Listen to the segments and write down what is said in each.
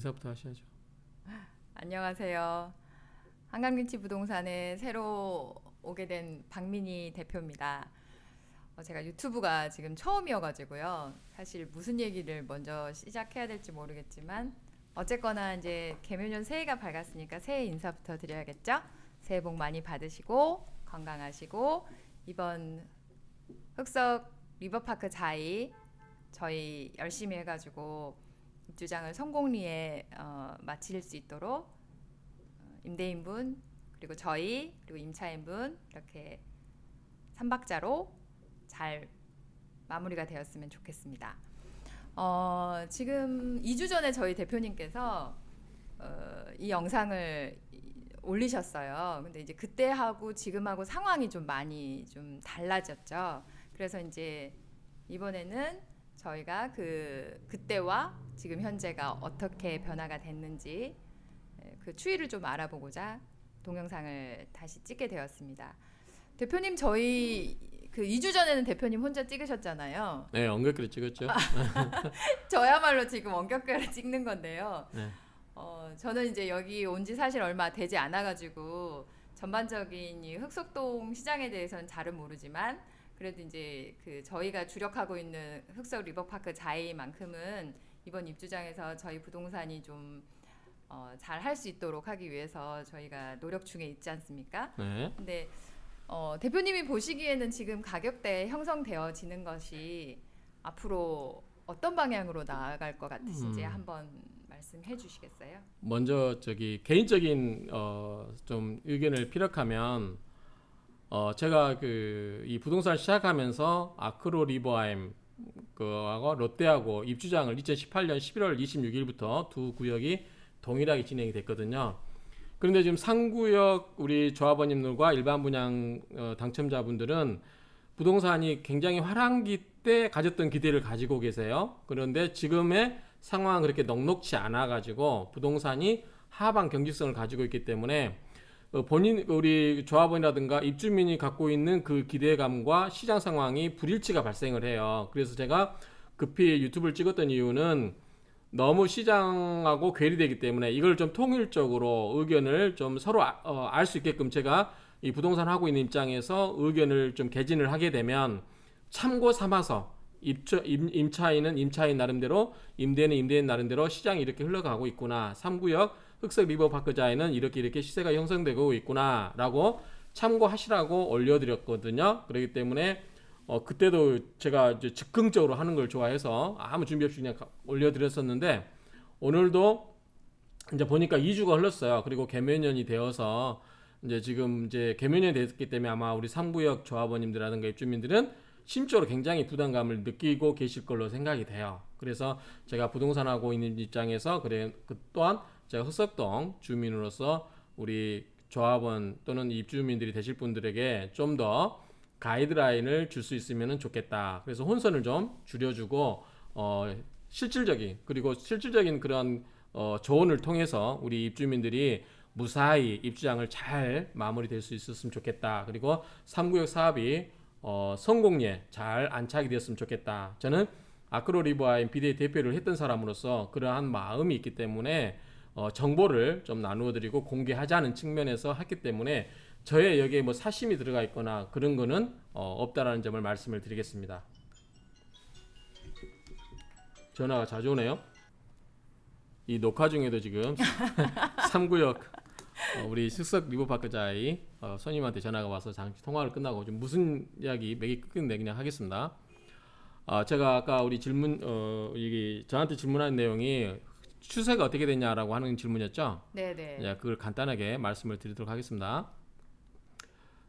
인사부터 하셔야죠. 안녕하세요. 한강김치 부동산에 새로 오게 된 박민희 대표입니다. 제가 유튜브가 지금 처음이어가지고요. 사실 무슨 얘기를 먼저 시작해야 될지 모르겠지만 어쨌거나 이제 개묘년 새해가 밝았으니까 새해 인사부터 드려야겠죠? 새해 복 많이 받으시고 건강하시고 이번 흑석 리버파크 자이 저희 열심히 해가지고 입주장을 성공리에 마칠 수 있도록 임대인분 그리고 저희 그리고 임차인분 이렇게 3박자로 잘 마무리가 되었으면 좋겠습니다. 지금 2주 전에 저희 대표님께서 이 영상을 올리셨어요. 근데 이제 그때하고 지금하고 상황이 좀 많이 좀 달라졌죠. 그래서 이제 이번에는 저희가 그때와 지금 현재가 어떻게 변화가 됐는지 그 추이를 좀 알아보고자 동영상을 다시 찍게 되었습니다. 대표님 저희 그 2주 전에는 대표님 혼자 찍으셨잖아요. 네, 엉겹결에 찍었죠. 저야말로 지금 원격결에 찍는 건데요. 네. 저는 이제 여기 온 지 사실 얼마 되지 않아가지고 전반적인 이 흑석동 시장에 대해서는 잘은 모르지만 그래도 이제 그 저희가 주력하고 있는 흑석 리버파크 자이만큼은 이번 입주장에서 저희 부동산이 좀 잘 할 수 있도록 하기 위해서 저희가 노력 중에 있지 않습니까? 네. 근데 대표님이 보시기에는 지금 가격대 형성되어지는 것이 앞으로 어떤 방향으로 나아갈 것 같으신지 한번 말씀해 주시겠어요? 먼저 개인적인 좀 의견을 피력하면 제가 이 부동산 시작하면서 아크로 리버하임 그하고 롯데하고 입주장을 2018년 11월 26일부터 두 구역이 동일하게 진행이 됐거든요. 그런데 지금 상구역 우리 조합원님들과 일반 분양 당첨자분들은 부동산이 굉장히 화랑기 때 가졌던 기대를 가지고 계세요. 그런데 지금의 상황은 그렇게 넉넉치 않아 가지고 부동산이 하방 경직성을 가지고 있기 때문에 우리 조합원이라든가 입주민이 갖고 있는 그 기대감과 시장 상황이 불일치가 발생을 해요. 그래서 제가 급히 유튜브를 찍었던 이유는 너무 시장하고 괴리되기 때문에 이걸 좀 통일적으로 의견을 좀 서로 알 수 있게끔 제가 이 부동산 하고 있는 입장에서 의견을 좀 개진을 하게 되면 참고 삼아서 임차인은 임차인 나름대로 임대인은 임대인 나름대로 시장이 이렇게 흘러가고 있구나. 3구역 흑석 리버파크자에는 이렇게 시세가 형성되고 있구나 라고 참고하시라고 올려드렸거든요. 그렇기 때문에 그때도 제가 이제 즉흥적으로 하는 걸 좋아해서 아무 준비 없이 그냥 올려드렸었는데 오늘도 이제 보니까 2주가 흘렀어요. 그리고 개면연이 되어서 이제 지금 이제 개면연이 됐기 때문에 아마 우리 3구역 조합원님들이라든가 입주민들은 심적으로 굉장히 부담감을 느끼고 계실 걸로 생각이 돼요. 그래서 제가 부동산하고 있는 입장에서 또한 제가 흑석동 주민으로서 우리 조합원 또는 입주민들이 되실 분들에게 좀 더 가이드라인을 줄 수 있으면 좋겠다. 그래서 혼선을 좀 줄여주고 실질적인 그런 조언을 통해서 우리 입주민들이 무사히 입주장을 잘 마무리될 수 있었으면 좋겠다. 그리고 3구역 사업이 성공리에 잘 안착이 되었으면 좋겠다. 저는 아크로 리버하임 비대위 대표를 했던 사람으로서 그러한 마음이 있기 때문에 정보를 좀 나누어드리고 공개하자는 측면에서 했기 때문에 저의 여기에 뭐 사심이 들어가 있거나 그런 거는 없다라는 점을 말씀을 드리겠습니다. 전화가 자주 오네요. 이 녹화 중에도 지금 3구역 우리 흑석 리버파크자의 손님한테 전화가 와서 잠시 통화를 끝나고 좀 무슨 이야기 맥이 끊긴데 그냥 하겠습니다. 제가 아까 우리 이게 저한테 질문한 내용이 추세가 어떻게 되냐라고 하는 질문이었죠. 네네. 그걸 간단하게 말씀을 드리도록 하겠습니다.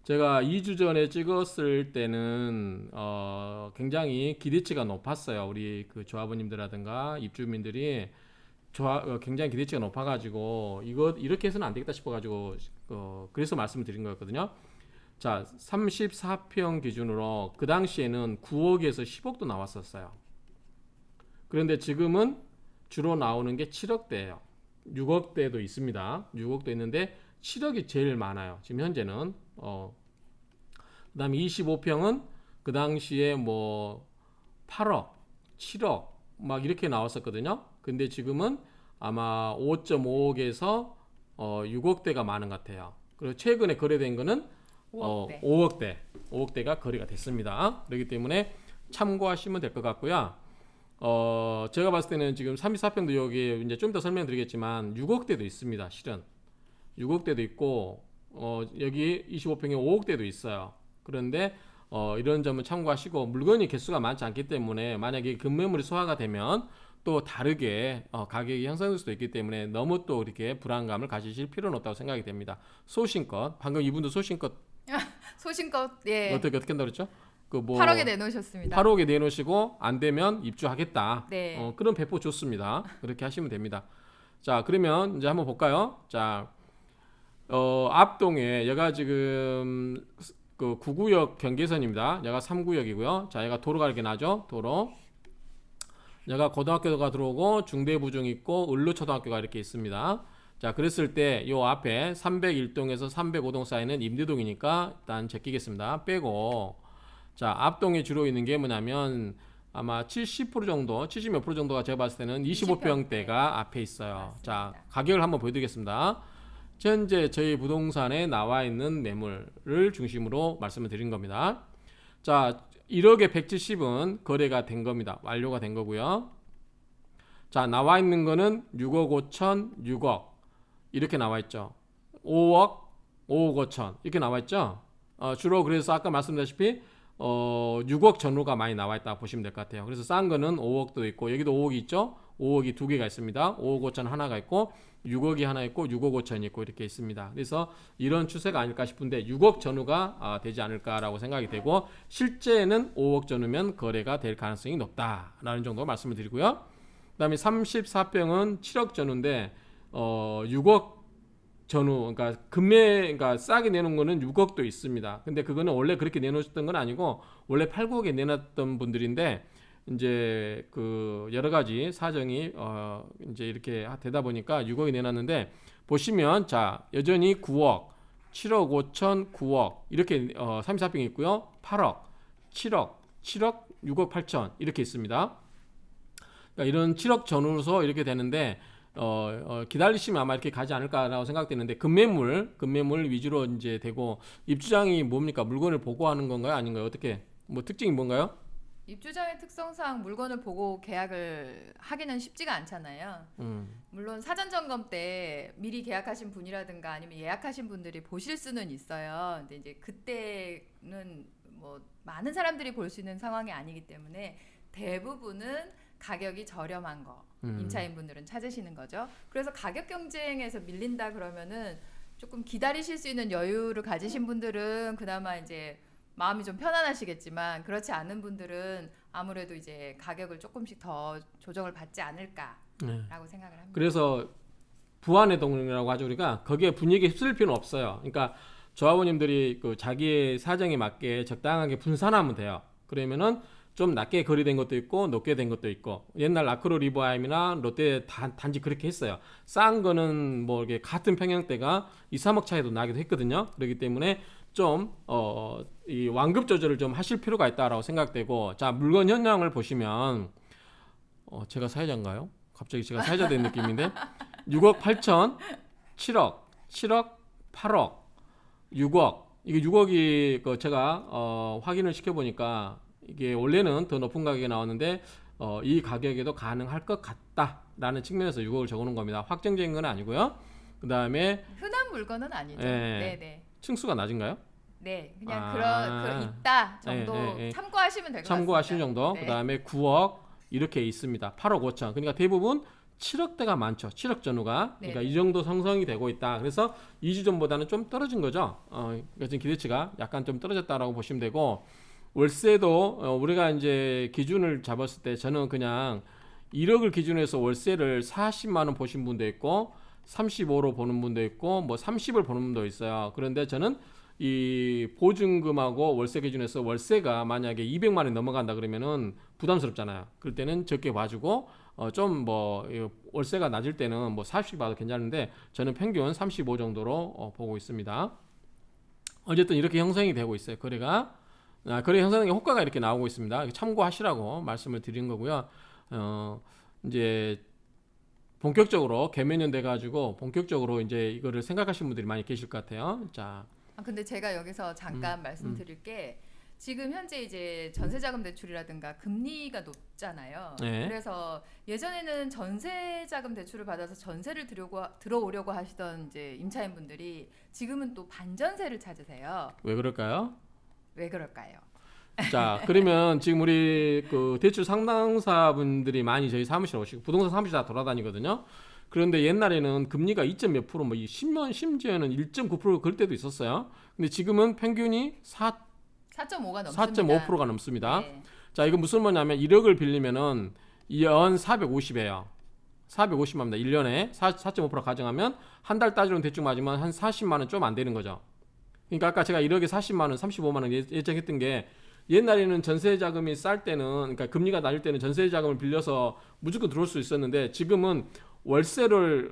제가 2주 전에 찍었을 때는 굉장히 기대치가 높았어요. 우리 그 조합원님들이라든가 입주민들이 굉장히 기대치가 높아가지고 이거 이렇게 해서는 안 되겠다 싶어가지고 그래서 말씀을 드린 거였거든요. 자, 34평 기준으로 그 당시에는 9억에서 10억도 나왔었어요. 그런데 지금은 주로 나오는 게 7억대예요. 6억대도 있습니다. 6억도 있는데 7억이 제일 많아요. 지금 현재는 그다음에 25평은 그 당시에 뭐 8억, 7억 막 이렇게 나왔었거든요. 근데 지금은 아마 5.5억에서 6억대가 많은 것 같아요. 그리고 최근에 거래된 거는 5억대. 5억대가 거래가 됐습니다. 그렇기 때문에 참고하시면 될 것 같고요. 제가 봤을 때는 지금 34평도 여기 이제 좀 더 설명드리겠지만 6억대도 있습니다. 실은 6억대도 있고 여기 25평에 5억대도 있어요. 그런데 이런 점은 참고하시고 물건이 개수가 많지 않기 때문에 만약에 급매물이 소화가 되면 또 다르게 가격이 형성될 수도 있기 때문에 너무 또 이렇게 불안감을 가지실 필요는 없다고 생각이 됩니다. 소신껏 방금 이분도 소신껏 소신껏 예. 어떻게 한다고 그랬죠? 그 뭐 8억에 내놓으셨습니다. 8억에 내놓으시고 안 되면 입주하겠다. 네. 그런 배포 좋습니다. 그렇게 하시면 됩니다. 자, 그러면 이제 한번 볼까요? 자, 앞동에 얘가 지금 그 9구역 경계선입니다. 얘가 3구역이고요. 자, 얘가 도로가 이렇게 나죠. 도로. 얘가 고등학교가 들어오고 중대부중 있고 을루초등학교가 이렇게 있습니다. 자, 그랬을 때 요 앞에 301동에서 305동 사이는 임대동이니까 일단 제끼겠습니다. 빼고 자, 앞동에 주로 있는 게 뭐냐면 아마 70% 정도, 70 몇 프로 정도가 제가 봤을 때는 25평대가 앞에 있어요. 맞습니다. 자, 가격을 한번 보여드리겠습니다. 현재 저희 부동산에 나와 있는 매물을 중심으로 말씀을 드린 겁니다. 자, 1억에 170은 거래가 된 겁니다. 완료가 된 거고요. 자, 나와 있는 거는 6억 5천, 6억 이렇게 나와 있죠. 5억, 5억 5천 이렇게 나와 있죠. 주로 그래서 아까 말씀드렸다시피 6억 전후가 많이 나와 있다 보시면 될 것 같아요. 그래서 싼 거는 5억도 있고 여기도 5억이 있죠. 5억이 두 개가 있습니다. 5억 5천 하나가 있고 6억이 하나 있고 6억 5천이 있고 이렇게 있습니다. 그래서 이런 추세가 아닐까 싶은데 6억 전후가 되지 않을까라고 생각이 되고 실제는 5억 전후면 거래가 될 가능성이 높다라는 정도 말씀을 드리고요. 그다음에 34평은 7억 전후인데 6억 전후 그러니까 그러니까 싸게 내놓은 거는 6억도 있습니다. 근데 그거는 원래 그렇게 내놓으셨던 건 아니고 원래 8, 9억에 내놨던 분들인데 이제 그 여러 가지 사정이 이제 이렇게 되다 보니까 6억이 내놨는데 보시면 자 여전히 9억, 7억 5천, 9억 이렇게 34평이 있고요. 8억, 7억, 7억, 6억 8천 이렇게 있습니다. 그러니까 이런 7억 전후로 이렇게 되는데 기다리시면 아마 이렇게 가지 않을까라고 생각되는데 급매물 위주로 이제 되고 입주장이 뭡니까? 물건을 보고하는 건가요? 아닌가요? 어떻게 뭐 특징이 뭔가요? 입주장의 특성상 물건을 보고 계약을 하기는 쉽지가 않잖아요. 물론 사전 점검 때 미리 계약하신 분이라든가 아니면 예약하신 분들이 보실 수는 있어요. 근데 이제 그때는 뭐 많은 사람들이 볼 수 있는 상황이 아니기 때문에 대부분은 가격이 저렴한 거 임차인 분들은 찾으시는 거죠. 그래서 가격 경쟁에서 밀린다 그러면은 조금 기다리실 수 있는 여유를 가지신 분들은 그나마 이제 마음이 좀 편안하시겠지만 그렇지 않은 분들은 아무래도 이제 가격을 조금씩 더 조정을 받지 않을까라고 생각을 합니다. 그래서 부안의 동이라고 하죠. 우리가 거기에 분위기에 휩쓸릴 필요는 없어요. 그러니까 조합원님들이 그 자기의 사정에 맞게 적당하게 분산하면 돼요. 그러면은 좀 낮게 거래된 것도 있고 높게 된 것도 있고 옛날 아크로 리버하임이나 롯데 단지 그렇게 했어요. 싼 거는 뭐 이렇게 같은 평형대가 2, 3억 차이도 나기도 했거든요. 그렇기 때문에 좀 이 완급 조절을 좀 하실 필요가 있다라고 생각되고 자 물건 현황을 보시면 제가 사회자인가요? 갑자기 제가 사회자 된 느낌인데 6억 8천 7억 7억 8억 6억 이게 6억이 그 제가 확인을 시켜보니까 이게 원래는 더 높은 가격이 나왔는데 이 가격에도 가능할 것 같다라는 측면에서 6억을 적어놓은 겁니다. 확정적인 건 아니고요. 그 다음에 흔한 물건은 아니죠. 네네. 층수가 낮은가요? 네, 그냥 그런 있다 정도 참고하시면 될 것 같습니다. 참고하시는 정도. 네. 그 다음에 9억 이렇게 있습니다. 8억 5천. 그러니까 대부분 7억대가 많죠. 7억 전후가. 그러니까 이 정도 형성이 되고 있다. 그래서 2주 전보다는 좀 떨어진 거죠. 그러니까 지금 기대치가 약간 좀 떨어졌다라고 보시면 되고 월세도 우리가 이제 기준을 잡았을 때 저는 그냥 1억을 기준으로 해서 월세를 40만 원 보신 분도 있고 35로 보는 분도 있고 뭐 30을 보는 분도 있어요. 그런데 저는 이 보증금하고 월세 기준에서 월세가 만약에 200만 원이 넘어간다 그러면은 부담스럽잖아요. 그럴 때는 적게 봐주고 좀 뭐 월세가 낮을 때는 뭐 40 봐도 괜찮은데 저는 평균 35 정도로 보고 있습니다. 어쨌든 이렇게 형성이 되고 있어요. 거래가 거래 형성의 효과가 이렇게 나오고 있습니다. 참고하시라고 말씀을 드린 거고요. 이제 본격적으로 개면년 돼가지고 본격적으로 이제 이거를 생각하시는 분들이 많이 계실 것 같아요. 자, 근데 제가 여기서 잠깐 말씀드릴 게 지금 현재 이제 전세자금 대출이라든가 금리가 높잖아요. 네. 그래서 예전에는 전세자금 대출을 받아서 전세를 들어오려고 하시던 이제 임차인 분들이 지금은 또 반전세를 찾으세요. 왜 그럴까요? 왜 그럴까요? 자, 그러면 지금 우리 그 대출 상담사 분들이 많이 저희 사무실 오시고 부동산 사무실 다 돌아다니거든요. 그런데 옛날에는 금리가 2점 몇 프로, 뭐 10년 심지어는 1.9% 그럴 때도 있었어요. 근데 지금은 평균이 4.5가 넘습니다. 4.5%가 넘습니다. 네. 자, 이거 무슨 말이냐면 1억을 빌리면은 연 450이에요. 450만입니다. 1년에 4.5% 가정하면 한 달 따지면 대충 맞으면 한 40만 원 좀 안 되는 거죠. 그러니까 아까 제가 1억에 40만 원, 35만 원 예측했던 게 옛날에는 전세 자금이 쌀 때는 그러니까 금리가 낮을 때는 전세 자금을 빌려서 무조건 들어올 수 있었는데 지금은 월세를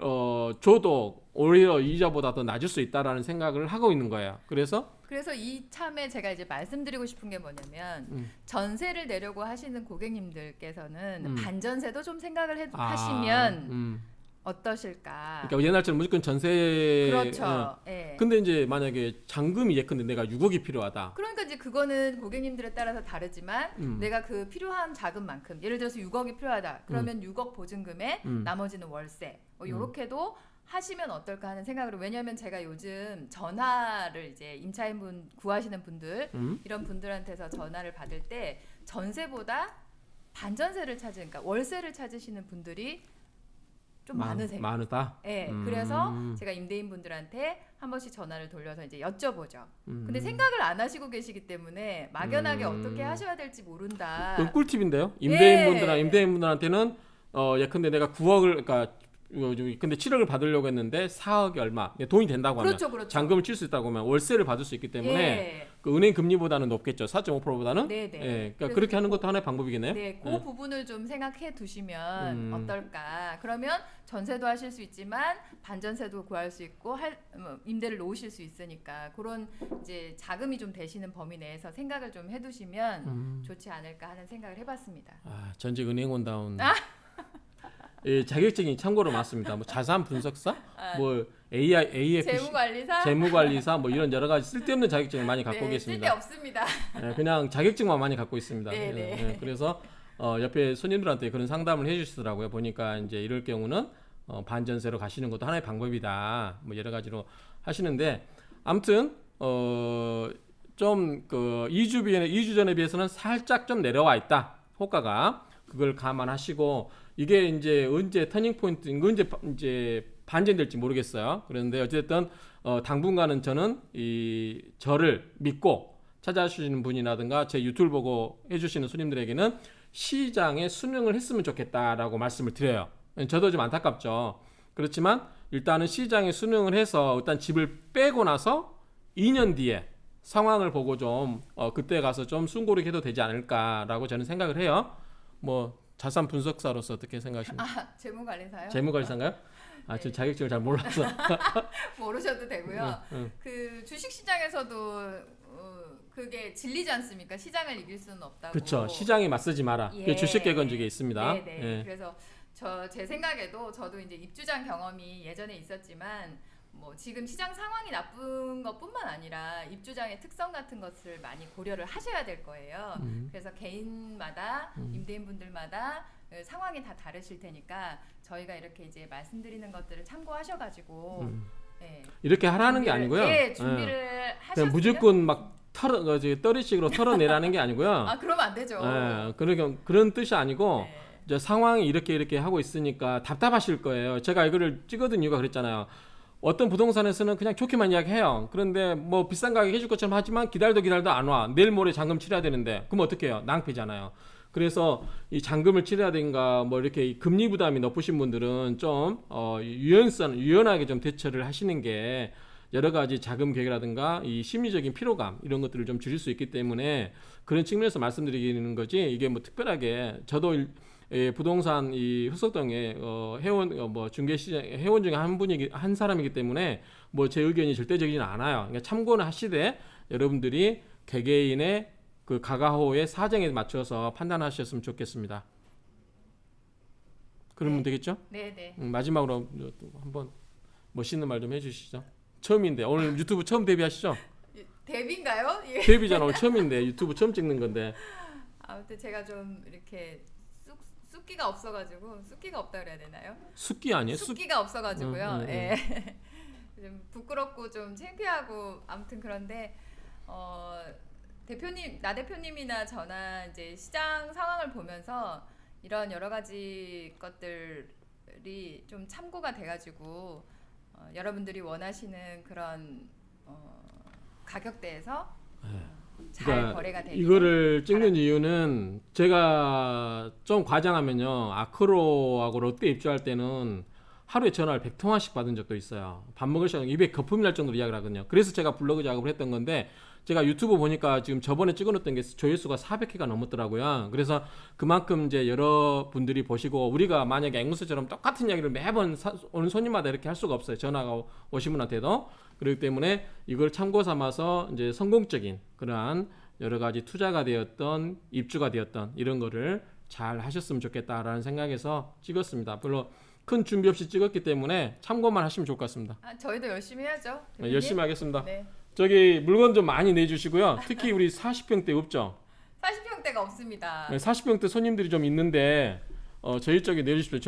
줘도 오히려 이자보다 더 낮을 수 있다라는 생각을 하고 있는 거예요. 그래서 이참에 제가 이제 말씀드리고 싶은 게 뭐냐면 전세를 내려고 하시는 고객님들께서는 반전세도 좀 생각을 하시면 어떠실까? 그러니까 옛날처럼 무조건 전세. 그렇죠. 예. 근데 이제 만약에 잔금이 예컨대 내가 6억이 필요하다. 그러니까 이제 그거는 고객님들에 따라서 다르지만 내가 그 필요한 자금만큼 예를 들어서 6억이 필요하다. 그러면 6억 보증금에 나머지는 월세. 요렇게도 하시면 어떨까 하는 생각으로 왜냐하면 제가 요즘 전화를 이제 임차인분 구하시는 분들 이런 분들한테서 전화를 받을 때 전세보다 반전세를 그러니까 월세를 찾으시는 분들이 좀 많으세요. 많다. 네, 그래서 제가 임대인 분들한테 한 번씩 전화를 돌려서 이제 여쭤보죠. 근데 생각을 안 하시고 계시기 때문에 막연하게 어떻게 하셔야 될지 모른다. 그 꿀팁인데요. 예. 임대인분들한테는 예컨대 내가 9억을 그러니까 근데 7억을 받으려고 했는데 4억이 얼마 돈이 된다고 하면 그렇죠. 잔금을 칠 수 있다고 하면 월세를 받을 수 있기 때문에 예. 그 은행 금리보다는 높겠죠. 4.5%보다는. 네네. 예, 그러니까 그렇게 하는 것도 하나의 방법이겠네요. 네, 그 부분을 좀 생각해 두시면 어떨까. 그러면 전세도 하실 수 있지만 반전세도 구할 수 있고 임대를 놓으실 수 있으니까 그런 이제 자금이 좀 되시는 범위 내에서 생각을 좀 해두시면 좋지 않을까 하는 생각을 해봤습니다. 전직 은행원다운. 예, 자격증이 참고로 많습니다. 뭐 자산 분석사, 뭐 AFC, 재무관리사, 뭐 이런 여러 가지 쓸데없는 자격증을 많이 갖고 계십니다. 쓸데없습니다. 예, 그냥 자격증만 많이 갖고 있습니다. 네네. 예, 그래서 옆에 손님들한테 그런 상담을 해주시더라고요. 보니까 이제 이럴 경우는 반전세로 가시는 것도 하나의 방법이다. 뭐 여러 가지로 하시는데 아무튼 좀 그 2주 전에 비해서는 살짝 좀 내려와 있다. 호가가 그걸 감안하시고 이게 이제 언제 터닝 포인트, 언제 이제 반전될지 모르겠어요. 그런데 어쨌든 당분간은 저는 저를 믿고 찾아주시는 분이라든가 제 유튜브 보고 해주시는 손님들에게는 시장에 순응을 했으면 좋겠다라고 말씀을 드려요. 저도 좀 안타깝죠. 그렇지만 일단은 시장에 순응을 해서 일단 집을 빼고 나서 2년 뒤에 상황을 보고 좀 그때 가서 좀 숨고르게 해도 되지 않을까라고 저는 생각을 해요. 뭐 자산 분석사로서 어떻게 생각하십니까? 재무관리사요? 재무관리사인가요? 네. 저 자격증을 잘 몰라서. 모르셔도 되고요. 그 주식시장에서도 그게 진리지 않습니까? 시장을 이길 수는 없다고. 그렇죠. 시장에 맞서지 마라. 예. 그게 주식개건적에 있습니다. 네네. 예. 그래서 제 생각에도 저도 이제 입주장 경험이 예전에 있었지만 뭐 지금 시장 상황이 나쁜 것뿐만 아니라 입주장의 특성 같은 것을 많이 고려를 하셔야 될 거예요. 그래서 개인마다 임대인분들마다 상황이 다 다르실 테니까 저희가 이렇게 이제 말씀드리는 것들을 참고하셔가지고 이렇게 하라는 게 아니고요. 네, 준비를 하셨으면 그냥 무조건 막 떨이식으로 털어내라는 게 아니고요. 그러면 안 되죠. 그런 뜻이 아니고 네. 이제 상황이 이렇게 하고 있으니까 답답하실 거예요. 제가 이거를 찍어둔 이유가 그랬잖아요. 어떤 부동산에서는 그냥 좋게만 이야기해요. 그런데 뭐 비싼 가격 해줄 것처럼 하지만 기다려도 안 와. 내일 모레 잔금 치러야 되는데 그럼 어떻게 해요? 낭패잖아요. 그래서 이 잔금을 치러야 되는가 뭐 이렇게 금리 부담이 높으신 분들은 좀 유연하게 좀 대처를 하시는 게 여러 가지 자금 계획이라든가 이 심리적인 피로감 이런 것들을 좀 줄일 수 있기 때문에 그런 측면에서 말씀드리는 거지 이게 뭐 특별하게 저도 부동산 이 흑석동에 회원 뭐 중개시장 회원 중에 한 사람이기 때문에 뭐 제 의견이 절대적이진 않아요. 그러니까 참고는 하시되 여러분들이 개개인의 그 가가호의 사정에 맞춰서 판단하셨으면 좋겠습니다. 그러면 네. 되겠죠? 네네. 마지막으로 또 한번 멋있는 말 좀 해주시죠. 처음인데 오늘 유튜브 처음 데뷔하시죠? 데뷔인가요? 예. 데뷔잖아. 오늘 처음인데 유튜브 처음 찍는 건데. 아무튼 제가 좀 이렇게 쑥기가 없어가지고 쑥기가 없다 그래야 되나요? 숙기 아니에요? 쑥기가 없어가지고요. 응, 응, 예. 좀 부끄럽고 좀 창피하고 아무튼 그런데 대표님 나 대표님이나 저나 이제 시장 상황을 보면서 이런 여러 가지 것들이 좀 참고가 돼가지고 여러분들이 원하시는 그런 가격대에서 잘 그러니까 거래가 되기를 이거를 찍는 바랍니다. 이유는 제가 좀 과장하면요. 아크로하고 롯데 입주할 때는 하루에 전화를 100통화씩 받은 적도 있어요. 밥 먹을 시간 입에 거품이 날 정도로 이야기를 하거든요. 그래서 제가 블로그 작업을 했던 건데 제가 유튜브 보니까 지금 저번에 찍어놓던 게 조회수가 400회가 넘었더라고요. 그래서 그만큼 이제 여러 분들이 보시고 우리가 만약에 앵무새처럼 똑같은 이야기를 매번 오는 손님마다 이렇게 할 수가 없어요. 전화가 오신 분한테도. 그렇기 때문에 이걸 참고 삼아서 이제 성공적인 그러한 여러 가지 투자가 되었던 입주가 되었던 이런 거를 잘 하셨으면 좋겠다라는 생각에서 찍었습니다. 별로 큰 준비 없이 찍었기 때문에 참고만 하시면 좋을 것 같습니다. 저희도 열심히 해야죠. 네, 대표님? 열심히 하겠습니다. 네. 저기 물건 좀 많이 내주시고요. 특히 우리 40평대 없죠? 40평대가 없습니다. 40평대 손님들이 좀 있는데 저희 쪽에 내주십시오.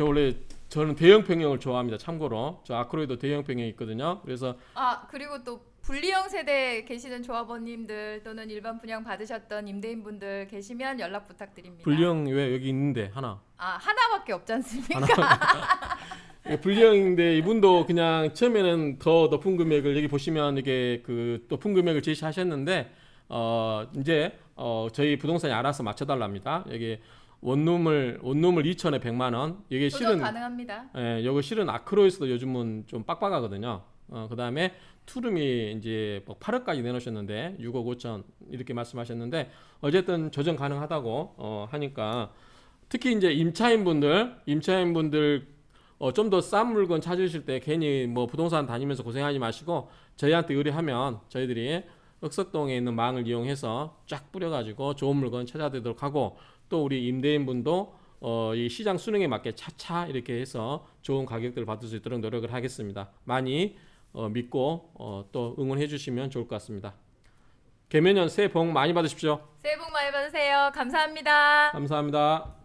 저는 대형 평형을 좋아합니다. 참고로 저 아크로에도 대형 평형이 있거든요. 그래서 그리고 또 분리형 세대 계시는 조합원님들 또는 일반 분양 받으셨던 임대인분들 계시면 연락 부탁드립니다. 분리형 왜 여기 있는데 하나. 하나밖에 없지 않습니까? 불리형인데 이분도 그냥 처음에는 더 높은 금액을 여기 보시면 이게 그 높은 금액을 제시하셨는데 이제 저희 부동산이 알아서 맞춰달랍니다. 여기 원룸을 2천에 100만 원. 이게 조정 실은 가능합니다. 여기 실은 아크로에서도 요즘은 좀 빡빡하거든요. 그다음에 투룸이 이제 뭐 8억까지 내놓으셨는데 6억 5천 이렇게 말씀하셨는데 어쨌든 조정 가능하다고 하니까 특히 이제 임차인분들 좀 더 싼 물건 찾으실 때 괜히 뭐 부동산 다니면서 고생하지 마시고 저희한테 의뢰하면 저희들이 흑석동에 있는 망을 이용해서 쫙 뿌려가지고 좋은 물건 찾아드리도록 하고 또 우리 임대인분도 이 시장 수능에 맞게 차차 이렇게 해서 좋은 가격들을 받을 수 있도록 노력을 하겠습니다. 많이 믿고 또 응원해 주시면 좋을 것 같습니다. 개면연 새해 복 많이 받으십시오. 새해 복 많이 받으세요. 감사합니다. 감사합니다.